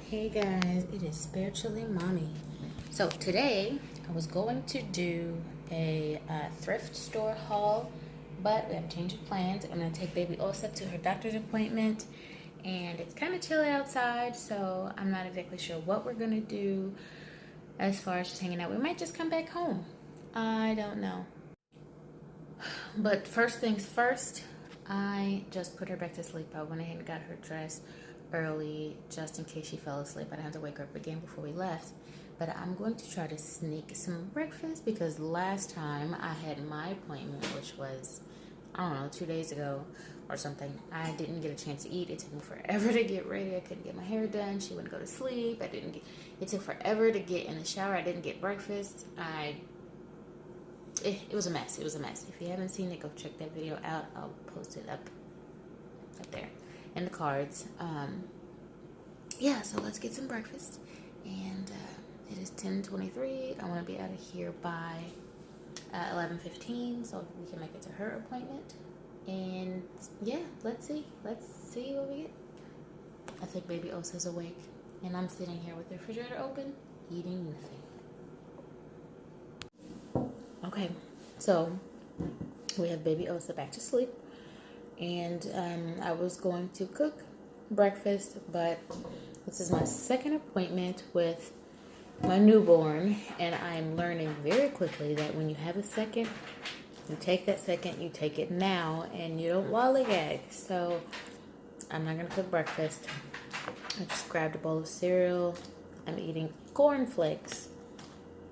Hey guys, it is Spiritually Mommy. So today I was going to do a thrift store haul, but we have a change of plans. I'm going to take baby Osa to her doctor's appointment, and it's kind of chilly outside, so I'm not exactly sure what we're going to do as far as just hanging out. We might just come back home. I don't know. But first things first, I just put her back to sleep. I went ahead and got her dressed early just in case she fell asleep. I didn't have to wake her up again before we left. But I'm going to try to sneak some breakfast because last time I had my appointment, which was, I don't know, 2 days ago or something, I didn't get a chance to eat. It took me forever to get ready. I couldn't get my hair done. She wouldn't go to sleep. It took forever to get in the shower. I didn't get breakfast. It was a mess. It was a mess. If you haven't seen it, go check that video out. I'll post it up there in the cards. Yeah, so let's get some breakfast. And it is 10:23. I want to be out of here by 11:15 so we can make it to her appointment. And yeah, let's see what we get. I think baby Osa's awake, and I'm sitting here with the refrigerator open, eating nothing. Okay, so we have baby Osa back to sleep, and I was going to cook breakfast, but this is my second appointment with my newborn, and I'm learning very quickly that when you have a second, you take that second, you take it now, and you don't lollygag. So I'm not gonna cook breakfast. I just grabbed a bowl of cereal. I'm eating cornflakes.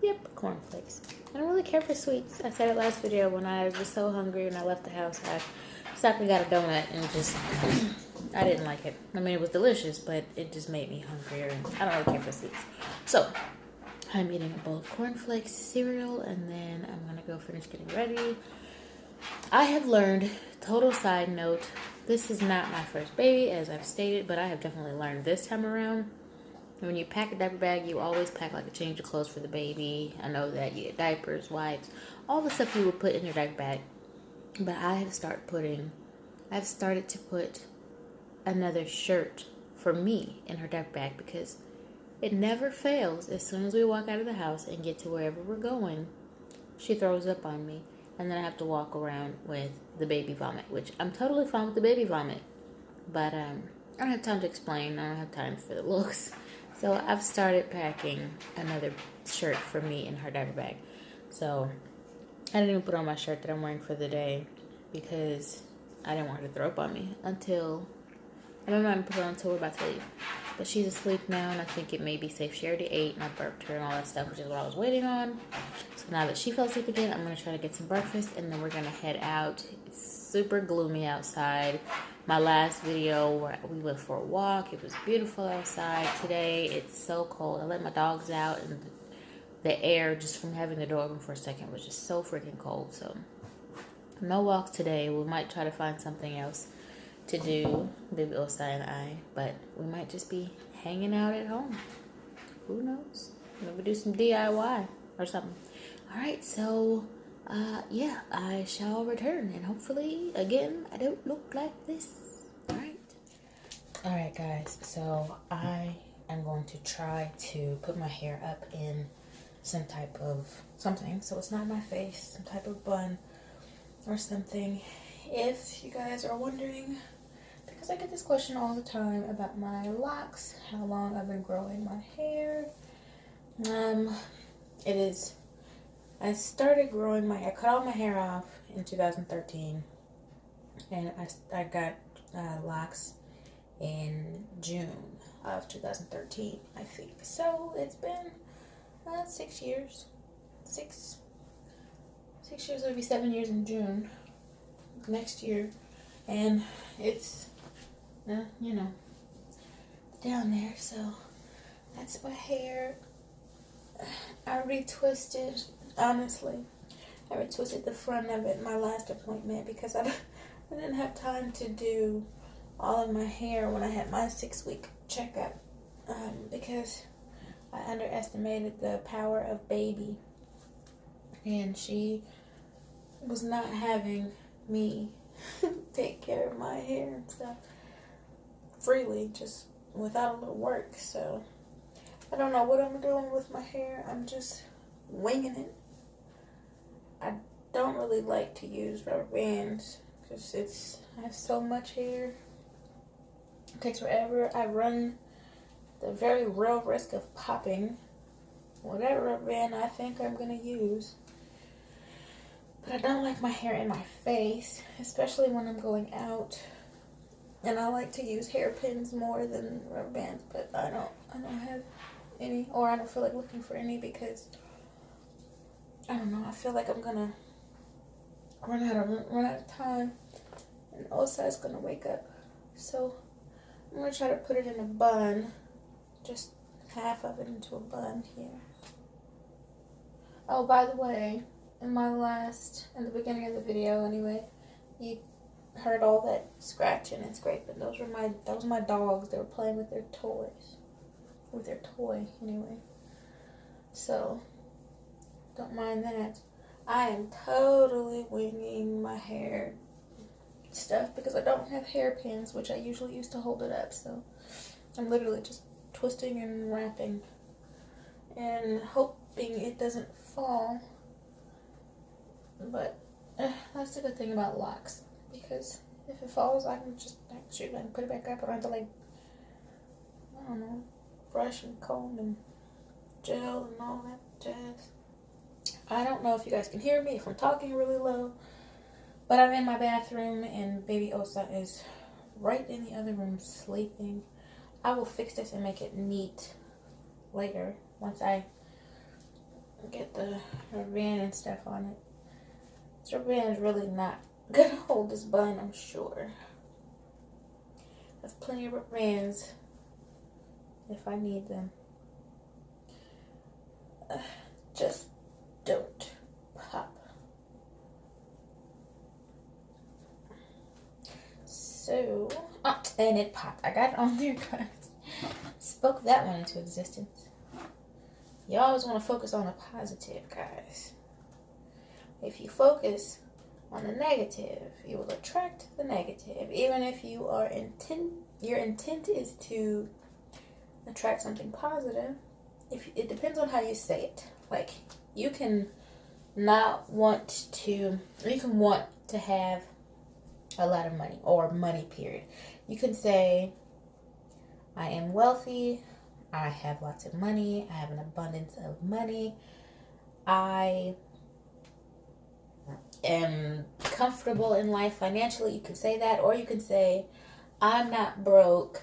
Yep, cornflakes. I don't really care for sweets. I said it last video when I was so hungry when I left the house. I stopped and got a donut and just, I didn't like it. I mean, it was delicious, but it just made me hungrier, and I don't really care for sweets. So I'm eating a bowl of cornflakes, cereal, and then I'm gonna go finish getting ready. I have learned, total side note, this is not my first baby, as I've stated, but I have definitely learned this time around. When you pack a diaper bag, you always pack like a change of clothes for the baby. I know that you get diapers, wipes, all the stuff you would put in your diaper bag. But I've started to put another shirt for me in her diaper bag because it never fails. As soon as we walk out of the house and get to wherever we're going, she throws up on me. And then I have to walk around with the baby vomit, which I'm totally fine with the baby vomit. But I don't have time to explain. I don't have time for the looks. So I've started packing another shirt for me in her diaper bag. So I didn't even put on my shirt that I'm wearing for the day because I didn't want her to throw up on me until, I don't know, I'm put it on until we're about to leave. But she's asleep now, and I think it may be safe. She already ate, and I burped her and all that stuff, which is what I was waiting on. So now that she fell asleep again, I'm going to try to get some breakfast, and then we're going to head out. It's super gloomy outside. My last video where we went for a walk, it was beautiful outside. Today, it's so cold. I let my dogs out, and the air, just from having the door open for a second, was just so freaking cold. So no walks today. We might try to find something else to do, baby Osa and I, but we might just be hanging out at home. Who knows? Maybe do some DIY or something. All right, so yeah, I shall return, and hopefully, again, I don't look like this. All right, guys, so I am going to try to put my hair up in some type of something, so it's not my face, some type of bun or something. If you guys are wondering, because I get this question all the time about my locks, how long I've been growing my hair. I started growing I cut all my hair off in 2013, and I got locks in June of 2013, I think. So it's been 6 years. 6 years, it'll be 7 years in June next year, and it's you know, down there. So that's my hair. I retwisted, honestly. I retwisted the front of it in my last appointment because I didn't have time to do all of my hair when I had my 6-week checkup, because I underestimated the power of baby, and she was not having me take care of my hair and stuff freely, just without a little work. So I don't know what I'm doing with my hair. I'm just winging it. I don't really like to use rubber bands because I have so much hair. It takes forever. I run the very real risk of popping whatever rubber band I think I'm going to use. But I don't like my hair in my face, especially when I'm going out. And I like to use hairpins more than rubber bands, but I don't have any, or I don't feel like looking for any because I don't know. I feel like I'm gonna run out of time, and Osa is gonna wake up. So I'm gonna try to put it in a bun, just half of it into a bun here. Oh, by the way, in the beginning of the video anyway, you heard all that scratching and scraping. That was my dogs. They were playing with their toys. With their toy anyway. So don't mind that. I am totally winging my hair stuff because I don't have hairpins, which I usually use to hold it up. So I'm literally just twisting and wrapping and hoping it doesn't fall. But that's the good thing about locks, because if it falls, I can put it back up. I don't have to, like, I don't know, brush and comb and gel and all that jazz. I don't know if you guys can hear me, if I'm talking really low, but I'm in my bathroom and baby Osa is right in the other room sleeping. I will fix this and make it neat later once I get the rubber band and stuff on it. This rubber band is really not gonna hold this bun, I'm sure. There's plenty of rubber bands if I need them. Just don't pop. So, and it popped. I got it on there, guys. Spoke that one into existence. You always want to focus on the positive, guys. If you focus on the negative, you will attract the negative. Even if your intent is to attract something positive, it depends on how you say it. Like, you can want to have a lot of money, or money, period. You can say, I am wealthy, I have lots of money, I have an abundance of money, I am comfortable in life financially. You can say that, or you can say, I'm not broke,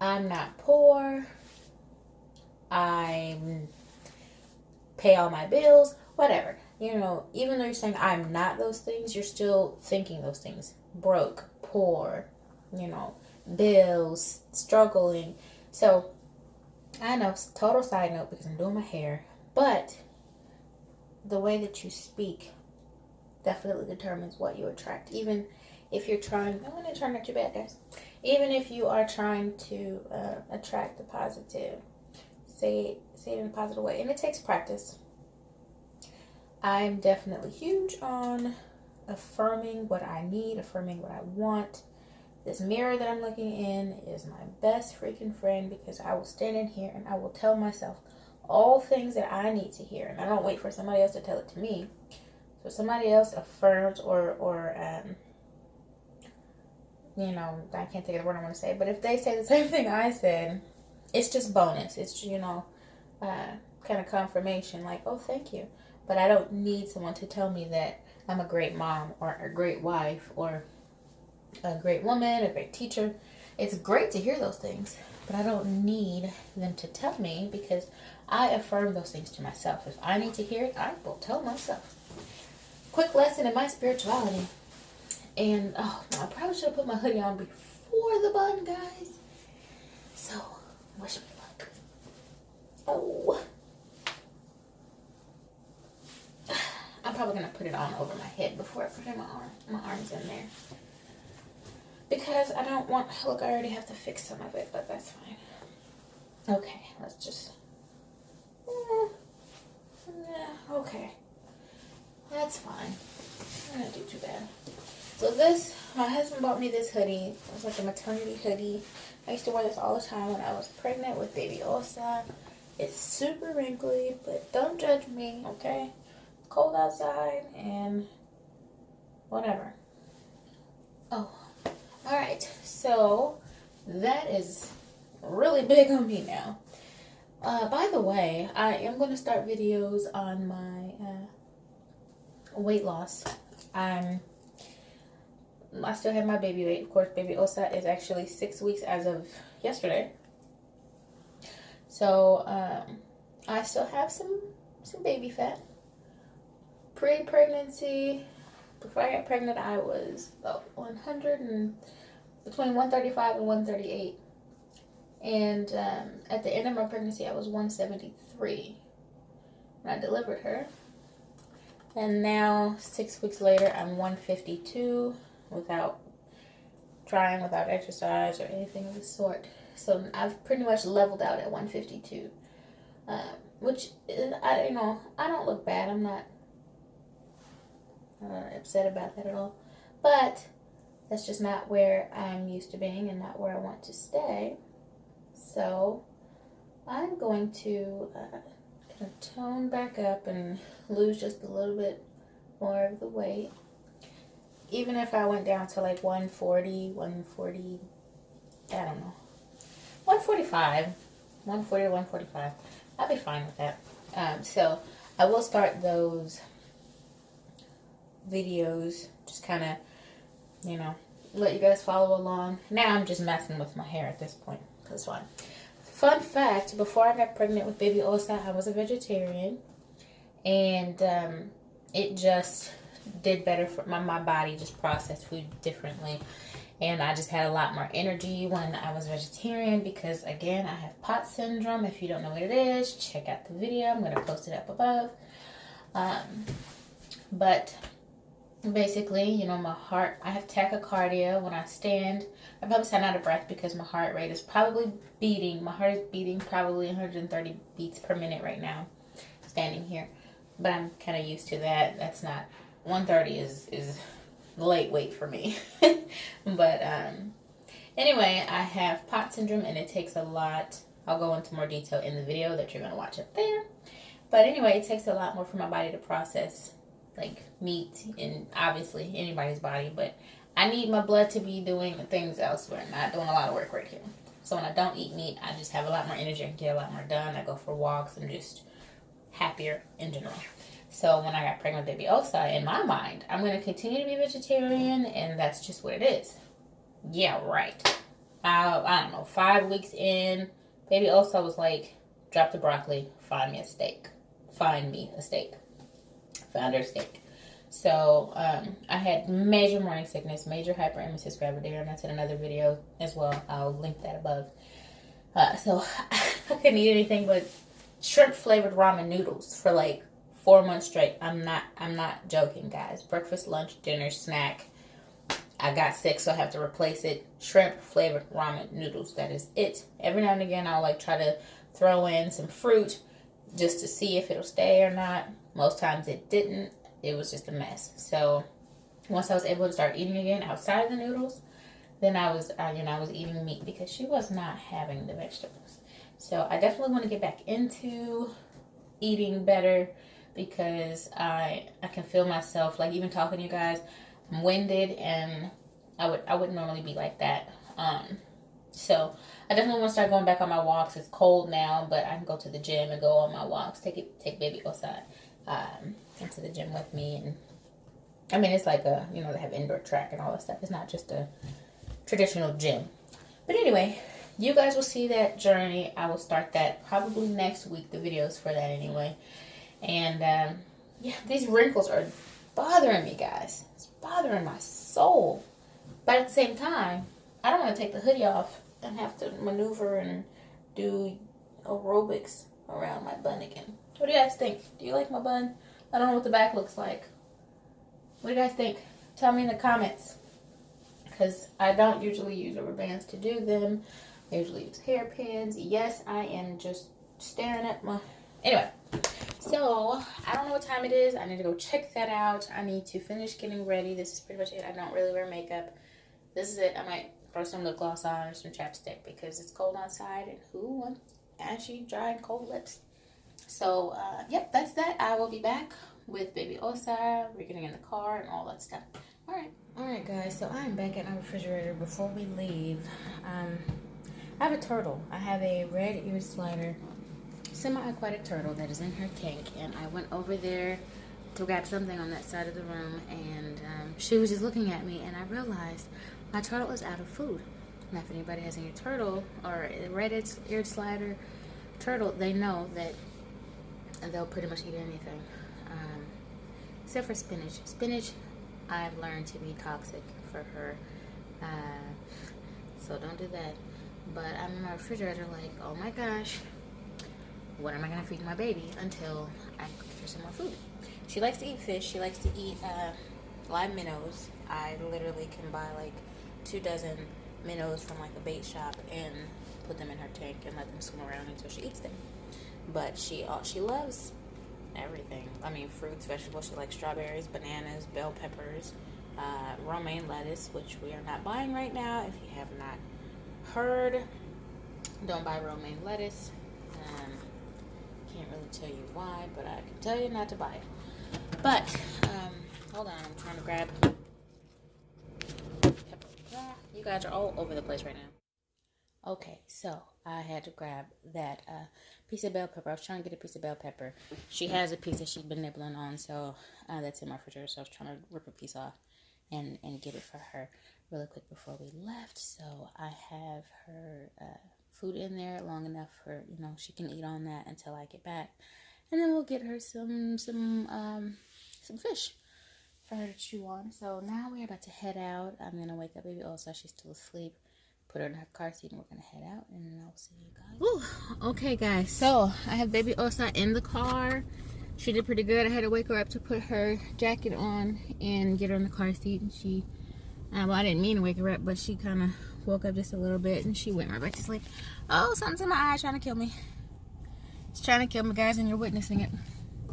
I'm not poor, I pay all my bills, whatever. You know, even though you're saying I'm not those things, you're still thinking those things. Broke, poor, you know, bills, struggling. So, I know, total side note because I'm doing my hair, but the way that you speak definitely determines what you attract. Even if you're trying, I'm going to try not too bad, guys. Even if you are trying to attract the positive, say it in a positive way. And it takes practice. I'm definitely huge on affirming what I need, affirming what I want. This mirror that I'm looking in is my best freaking friend, because I will stand in here and I will tell myself all things that I need to hear. And I don't wait for somebody else to tell it to me. So somebody else affirms or you know, I can't think of the word I want to say, but if they say the same thing I said, it's just bonus. It's, you know, kind of confirmation, like, oh, thank you. But I don't need someone to tell me that I'm a great mom or a great wife or a great woman, a great teacher. It's great to hear those things, but I don't need them to tell me, because I affirm those things to myself. If I need to hear it, I will tell myself. Quick lesson in my spirituality. And, oh, I probably should have put my hoodie on before the bun, guys. So, wish me luck. Oh. I'm probably going to put it on over my head before I put my arms in there. Because I don't want, look, I already have to fix some of it, but that's fine. Okay, let's just, okay. That's fine. I don't do too bad. So this, my husband bought me this hoodie. It was like a maternity hoodie I used to wear this all the time when I was pregnant with baby Osa. It's super wrinkly, but don't judge me, okay? It's cold outside and whatever. Oh, all right. So that is really big on me now. By the way, I am going to start videos on my weight loss. I still have my baby weight. Of course, baby Osa is actually 6 weeks as of yesterday. So, I still have some baby fat. Pre-pregnancy, before I got pregnant, I was about between 135 and 138. And at the end of my pregnancy, I was 173 when I delivered her. And now, 6 weeks later, I'm 152 without exercise or anything of the sort. So I've pretty much leveled out at 152, which is, I don't look bad. I'm not upset about that at all. But that's just not where I'm used to being and not where I want to stay. So I'm going to kind of tone back up and lose just a little bit more of the weight. Even if I went down to like 140, I don't know, 145, 145, I'll be fine with that. So I will start those videos, just kind of, let you guys follow along. Now I'm just messing with my hair at this point. That's fine. Fun fact, before I got pregnant with baby Osa, I was a vegetarian. And it just did better for my body, just processed food differently. And I just had a lot more energy when I was vegetarian because, again, I have POTS syndrome. If you don't know what it is, check out the video. I'm going to post it up above. But basically, my heart, I have tachycardia when I stand. I probably sound out of breath because my heart rate is probably beating. My heart is beating probably 130 beats per minute right now, standing here. But I'm kind of used to that. That's not, 130 is lightweight for me. But anyway, I have POTS syndrome and it takes a lot. I'll go into more detail in the video that you're going to watch up there. But anyway, it takes a lot more for my body to process like meat and obviously anybody's body. But I need my blood to be doing things elsewhere, not doing a lot of work right here. So when I don't eat meat, I just have a lot more energy. I can get a lot more done. I go for walks. I'm just happier in general. So when I got pregnant with baby Osa, in my mind, I'm going to continue to be vegetarian, and that's just what it is. Yeah, right. I don't know, 5 weeks in, baby Osa was like, drop the broccoli, find me a steak. Find her a steak. So I had major morning sickness, major hyperemesis gravidarum. That's in another video as well. I'll link that above. So I couldn't eat anything but shrimp flavored ramen noodles for like 4 months straight. I'm not joking, guys. Breakfast, lunch, dinner, snack. I got sick, so I have to replace it. Shrimp flavored ramen noodles. That is it. Every now and again, I'll like try to throw in some fruit just to see if it'll stay or not. Most times it didn't. It was just a mess. So once I was able to start eating again outside of the noodles, then I was eating meat because she was not having the vegetables. So I definitely want to get back into eating better because I can feel myself, like even talking to you guys, I'm winded and I wouldn't normally be like that. So I definitely want to start going back on my walks. It's cold now, but I can go to the gym and go on my walks. Take baby outside into the gym with me. And I mean, it's like they have indoor track and all that stuff. It's not just a traditional gym. But anyway, you guys will see that journey. I will start that probably next week, the videos for that anyway. And these wrinkles are bothering me, guys. It's bothering my soul. But at the same time, I don't want to take the hoodie off and have to maneuver and do aerobics around my bun again. What do you guys think? Do you like my bun? I don't know what the back looks like. What do you guys think? Tell me in the comments. Because I don't usually use rubber bands to do them. I usually use hairpins. Yes, I am just staring at my... Anyway. So, I don't know what time it is. I need to go check that out. I need to finish getting ready. This is pretty much it. I don't really wear makeup. This is it. I might throw some lip gloss on or some chapstick because it's cold outside, and who wants ashy, dry, and cold lips? So, yep, that's that. I will be back with baby Osa. We're getting in the car and all that stuff. All right, guys. So I'm back at my refrigerator. Before we leave, I have a turtle. I have a red-eared slider, semi-aquatic turtle that is in her tank, and I went over there to grab something on that side of the room, and she was just looking at me, and I realized my turtle is out of food. Now, if anybody has any turtle or a red-eared slider turtle, they know that they'll pretty much eat anything, except for spinach. Spinach, I've learned to be toxic for her, so don't do that. But I'm in my refrigerator like, oh my gosh, what am I going to feed my baby until I get her some more food? She likes to eat fish. She likes to eat live minnows. I literally can buy like 2 dozen minnows from like a bait shop and put them in her tank and let them swim around until she eats them. But she loves everything. I mean, fruits, vegetables. She likes strawberries, bananas, bell peppers, romaine lettuce, which we are not buying right now. If you have not heard, don't buy romaine lettuce. Can't really tell you why, but I can tell you not to buy it. But hold on, I'm trying to grab pepper. You guys are all over the place right now. Okay, so I had to grab that piece of bell pepper. I was trying to get a piece of bell pepper. She has a piece that she's been nibbling on, so that's in my refrigerator. So I was trying to rip a piece off and get it for her really quick before we left. So I have her food in there long enough for, you know, she can eat on that until I get back, and then we'll get her some fish for her to chew on. So now we're about to head out. I'm gonna wake up baby Elsa. She's still asleep. Put her in her car seat and we're gonna head out, and then I'll see you guys. Ooh, okay guys, so I have baby Osa in the car. She did pretty good. I had to wake her up to put her jacket on and get her in the car seat, and she well, I didn't mean to wake her up, but she kind of woke up just a little bit and she went right back to sleep. Oh, something's in my eye trying to kill me. It's trying to kill me, guys, and you're witnessing it.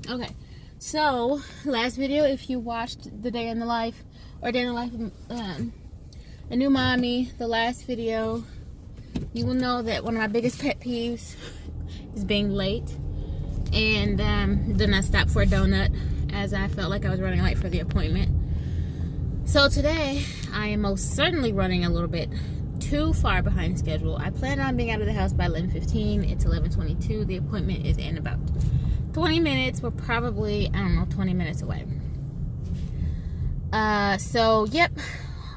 Okay, so last video, if you watched the day in the life or day in the life of a new mommy, the last video, you will know that one of my biggest pet peeves is being late. And then I stopped for a donut as I felt like I was running late for the appointment. So today I am most certainly running a little bit too far behind schedule. I planned on being out of the house by 11:15. It's 11:22. The appointment is in about 20 minutes. We're probably, I don't know, 20 minutes away. So yep,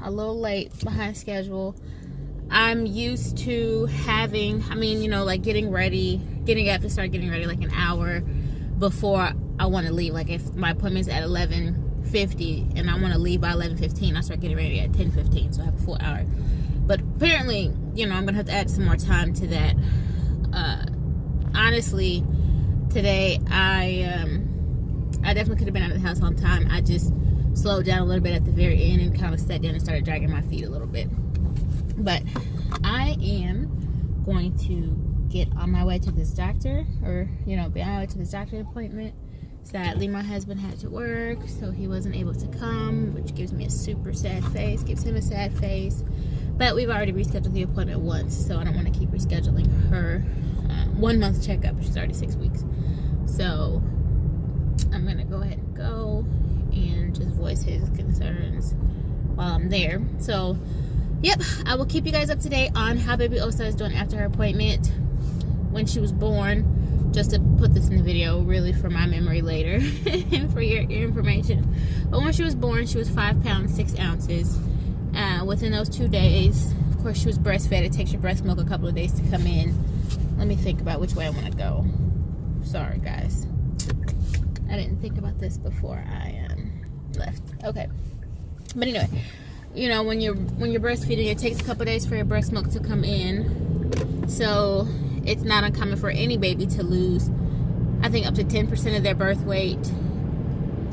a little late behind schedule. I'm used to having, I mean, you know, like getting up to start getting ready like an hour before I want to leave. Like if my appointment's at 11:50 and I want to leave by 11:15, I start getting ready at 10:15, so I have a full hour. But apparently, you know, I'm gonna have to add some more time to that. Honestly, today I definitely could have been out of the house on time. I just slowed down a little bit at the very end and kind of sat down and started dragging my feet a little bit. But I am going to get on my way to this doctor, or, you know, be on my way to this doctor appointment. Sadly, my husband had to work, so he wasn't able to come, which gives me a super sad face, gives him a sad face. But we've already rescheduled the appointment once, so I don't want to keep rescheduling her 1 month checkup. She's already 6 weeks. So I'm going to go ahead and go and just voice his concerns while I'm there. So, yep, I will keep you guys up to date on how baby Osa is doing after her appointment when she was born. Just to put this in the video, really for my memory later and for your information. But when she was born, she was 5 pounds 6 ounces. Within those 2 days, of course, she was breastfed. It takes your breast milk a couple of days to come in. Let me think about which way I want to go. Sorry, guys. I didn't think about this before I left. Okay. But anyway, you know, when you're breastfeeding, it takes a couple of days for your breast milk to come in. So it's not uncommon for any baby to lose, I think, up to 10% of their birth weight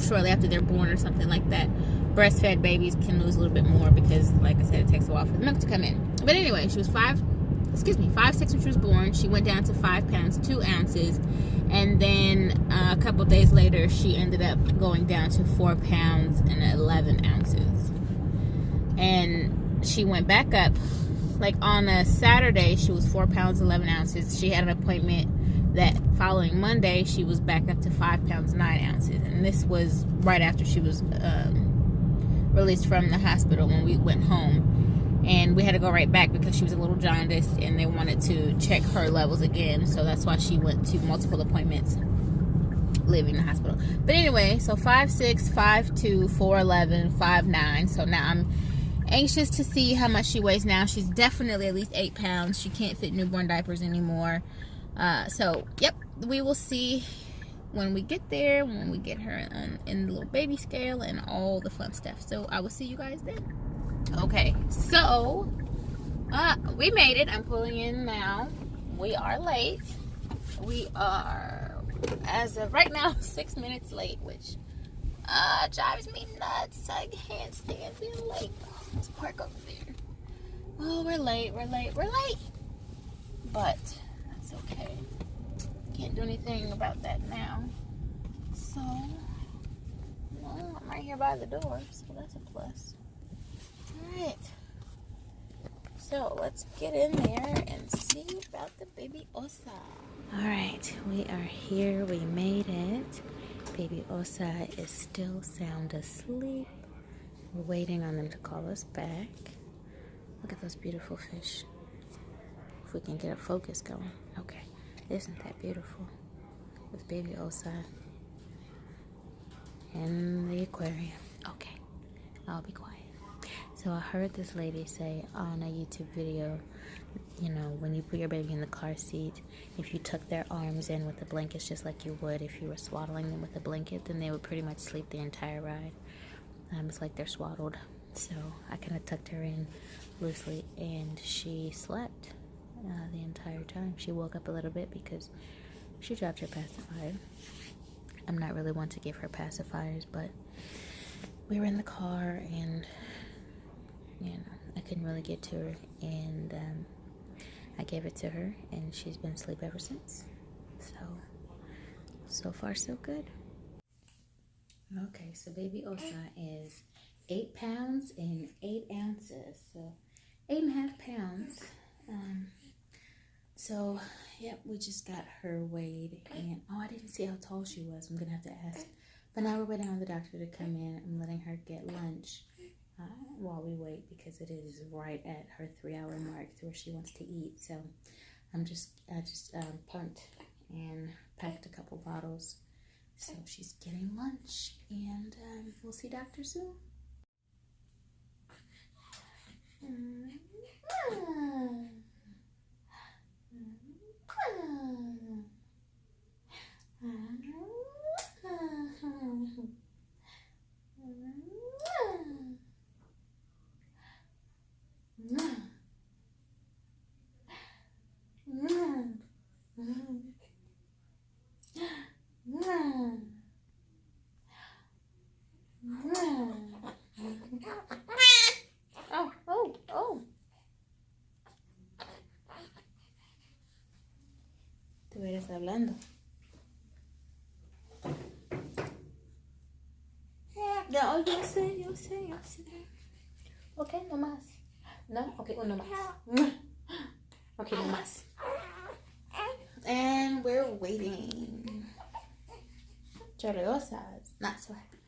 shortly after they're born or something like that. Breastfed babies can lose a little bit more because, like I said, it takes a while for the milk to come in. But anyway, she was 5'6" when she was born. She went down to 5 pounds 2 ounces, and then a couple days later, she ended up going down to 4 pounds and 11 ounces. And she went back up like on a Saturday, she was 4 pounds 11 ounces. She had an appointment that following Monday, she was back up to 5 pounds 9 ounces. And this was right after she was released from the hospital when we went home. And we had to go right back because she was a little jaundiced and they wanted to check her levels again. So that's why she went to multiple appointments leaving the hospital. But anyway, so 5'6", 5'2", 4'11", 5'9". So now I'm anxious to see how much she weighs now. She's definitely at least 8 pounds. She can't fit newborn diapers anymore. So, yep, we will see when we get there, when we get her in the little baby scale and all the fun stuff. So, I will see you guys then. Okay, so, we made it. I'm pulling in now. We are late. We are, as of right now, 6 minutes late, which drives me nuts. I can't stand being late. Let's park over there. Oh, we're late. But that's okay. Can't do anything about that now. So, well, I'm right here by the door, so that's a plus. Alright. So, let's get in there and see about the baby Osa. Alright, we are here. We made it. Baby Osa is still sound asleep. We're waiting on them to call us back. Look at those beautiful fish. If we can get a focus going. Okay. Isn't that beautiful? With baby Osa in the aquarium. Okay. I'll be quiet. So I heard this lady say on a YouTube video, you know, when you put your baby in the car seat, if you tuck their arms in with the blankets just like you would if you were swaddling them with a blanket, then they would pretty much sleep the entire ride. It's like they're swaddled. So I kind of tucked her in loosely and she slept the entire time. She woke up a little bit because she dropped her pacifier. I'm not really one to give her pacifiers, but we were in the car and, you know, I couldn't really get to her, and I gave it to her and she's been asleep ever since. So far so good. Okay, so baby Osa is 8 pounds and 8 ounces, so 8.5 pounds. So, yep, we just got her weighed, and I didn't see how tall she was. I'm gonna have to ask. But now we're waiting on the doctor to come in. I'm letting her get lunch while we wait because it is right at her 3-hour mark to where she wants to eat. So I just punked and packed a couple bottles. So she's getting lunch, and we'll see doctor soon. Oh. Tú eres hablando. No, yo sé. Ok, no más. No, ok, uno más. Ok, no más. And we're waiting. Chorreosas, not so happy.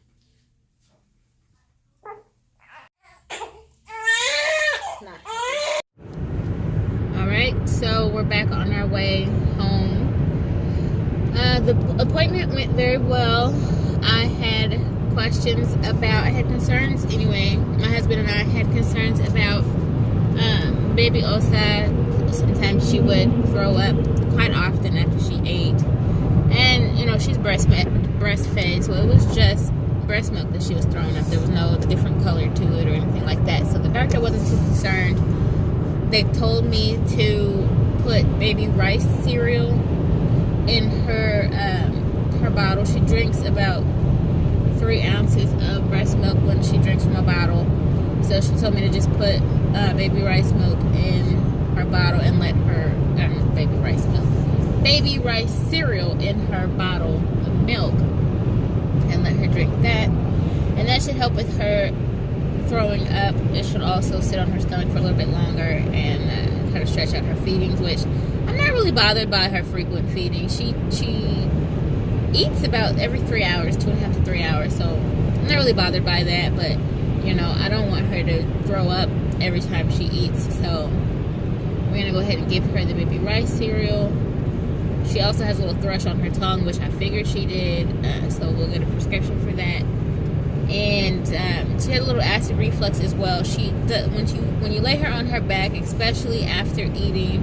Alright, so we're back on our way home. The appointment went very well. I had concerns anyway. My husband and I had concerns about baby Osa. Sometimes she would throw up quite often after she ate. And, you know, she's breastfed, so it was just breast milk that she was throwing up. There was no different color to it or anything like that. So the doctor wasn't too concerned. They told me to put baby rice cereal in her bottle. She drinks about 3 ounces of breast milk when she drinks from a bottle. So she told me to just put baby rice milk in her bottle and let her baby rice cereal in her bottle of milk and let her drink that. And that should help with her throwing up, it should also sit on her stomach for a little bit longer and kind of stretch out her feedings, which I'm not really bothered by her frequent feeding. She eats about every 3 hours, 2.5 to 3 hours, so I'm not really bothered by that, but you know, I don't want her to throw up every time she eats, so we're gonna go ahead and give her the baby rice cereal. She also has a little thrush on her tongue, which I figured she did, so we'll get a prescription for that. And she had a little acid reflux as well. When you lay her on her back, especially after eating,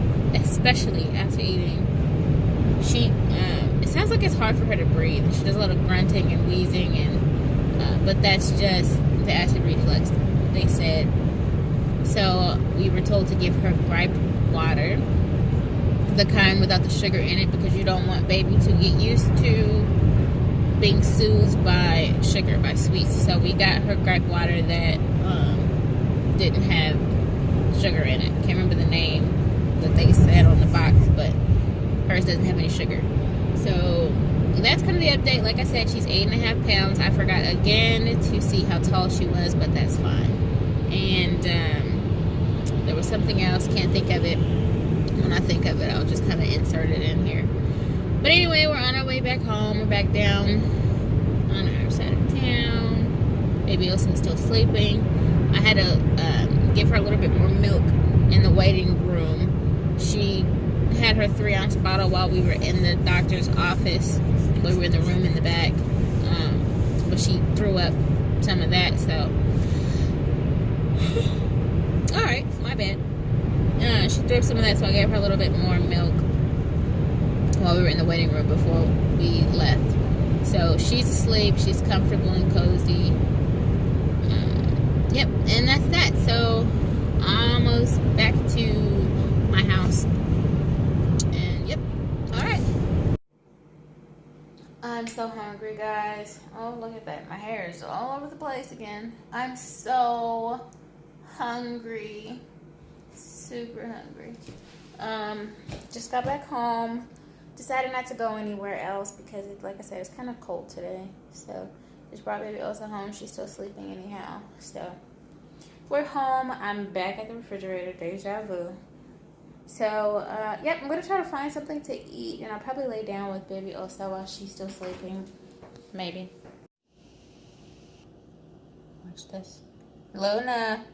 she it sounds like it's hard for her to breathe. She does a lot of grunting and wheezing, and but that's just the acid reflux, they said. So we were told to give her gripe water, the kind without the sugar in it, because you don't want baby to get used to being soothed by sugar, by sweets. So we got her gripe water that didn't have sugar in it. Can't remember the name that they said on the box, but hers doesn't have any sugar. So that's kind of the update. Like I said, she's 8.5 pounds. I forgot again to see how tall she was, but that's fine. And there was something else, can't think of it. When I think of it, I'll just kind of insert it in here. But anyway, we're on our way back home. We're back down on our side of town. Baby Ilsa's still sleeping. I had to give her a little bit more milk in the waiting room. She had her 3-ounce bottle while we were in the doctor's office. We were in the room in the back. But she threw up some of that, so. Alright, my bad. She threw up some of that, so I gave her a little bit more milk while we were in the waiting room before we left. So she's asleep, she's comfortable and cozy. Yep, and that's that. So almost back to my house. And yep, alright. I'm so hungry, guys. Oh, look at that. My hair is all over the place again. I'm so hungry. Super hungry. Just got back home. Decided not to go anywhere else because, like I said, it's kind of cold today. So just brought baby Elsa home. She's still sleeping anyhow. So we're home. I'm back at the refrigerator. Deja vu. So yep, I'm gonna try to find something to eat, and I'll probably lay down with baby Elsa while she's still sleeping. Maybe. Watch this. Luna.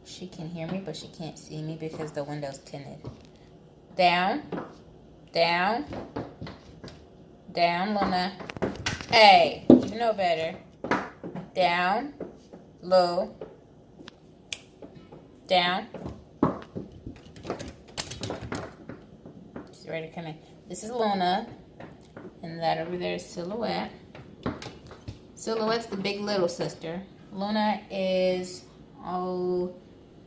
She can hear me, but she can't see me because the window's tinted. Down. Down. Down, Luna. Hey, you know better. Down. Low. Down. She's ready to come in. This is Luna. And that over there is Silhouette. Silhouette's the big little sister. Luna is,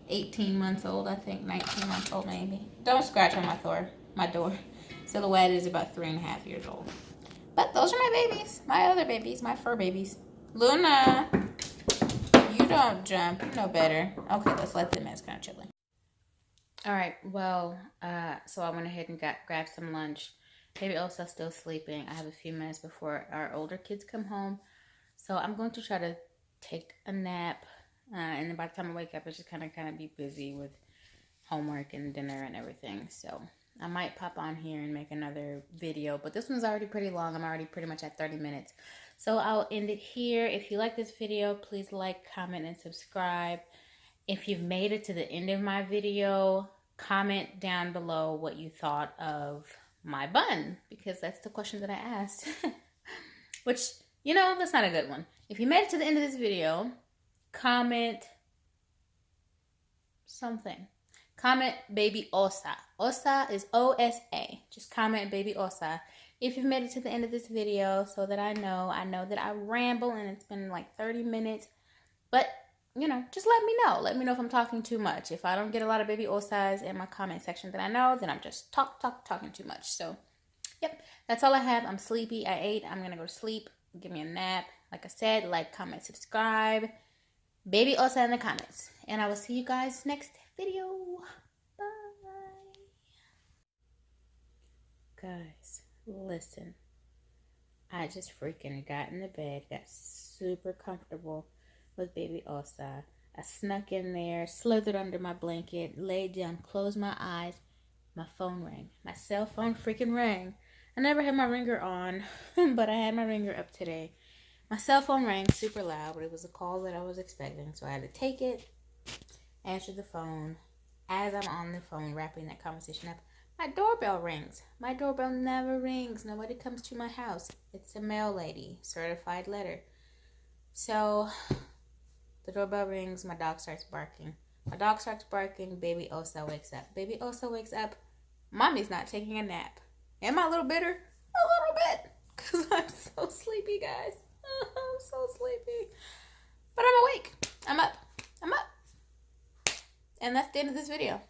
18 months old, I think. 19 months old, maybe. Don't scratch on my door. Silhouette is about 3.5 years old. But those are my babies. My other babies. My fur babies. Luna, you don't jump. You know better. Okay, let's let them in. It's kind of chilly. Alright, well, so I went ahead and grabbed some lunch. Baby Elsa's still sleeping. I have a few minutes before our older kids come home. So I'm going to try to take a nap. And then by the time I wake up, it's just kind of be busy with homework and dinner and everything. So I might pop on here and make another video. But this one's already pretty long. I'm already pretty much at 30 minutes. So I'll end it here. If you like this video, please like, comment, and subscribe. If you've made it to the end of my video, comment down below what you thought of my bun. Because that's the question that I asked. Which, you know, that's not a good one. If you made it to the end of this video, comment something. Comment baby Osa. Osa is O-S-A. Just comment baby Osa if you've made it to the end of this video so that I know. I know that I ramble and it's been like 30 minutes. But, you know, just let me know. Let me know if I'm talking too much. If I don't get a lot of baby Osas in my comment section that I know, then I'm just talking too much. So, yep. That's all I have. I'm sleepy. I ate. I'm going to go to sleep. Give me a nap. Like I said, like, comment, subscribe. Baby Osa in the comments. And I will see you guys next video. Bye. Guys, listen. I just freaking got in the bed. Got super comfortable. with baby Osa. I snuck in there, slithered under my blanket, laid down, closed my eyes. My phone rang. My cell phone freaking rang. I never had my ringer on, but I had my ringer up today. My cell phone rang super loud, but it was a call that I was expecting, so I had to take it, answer the phone. As I'm on the phone wrapping that conversation up, my doorbell rings. My doorbell never rings. Nobody comes to my house. It's a mail lady, certified letter. So the doorbell rings. My dog starts barking. Baby Osa wakes up. Baby Osa wakes up. Mommy's not taking a nap. Am I a little bitter? A little bit. Because I'm so sleepy, guys. I'm so sleepy. But I'm awake. I'm up. And that's the end of this video.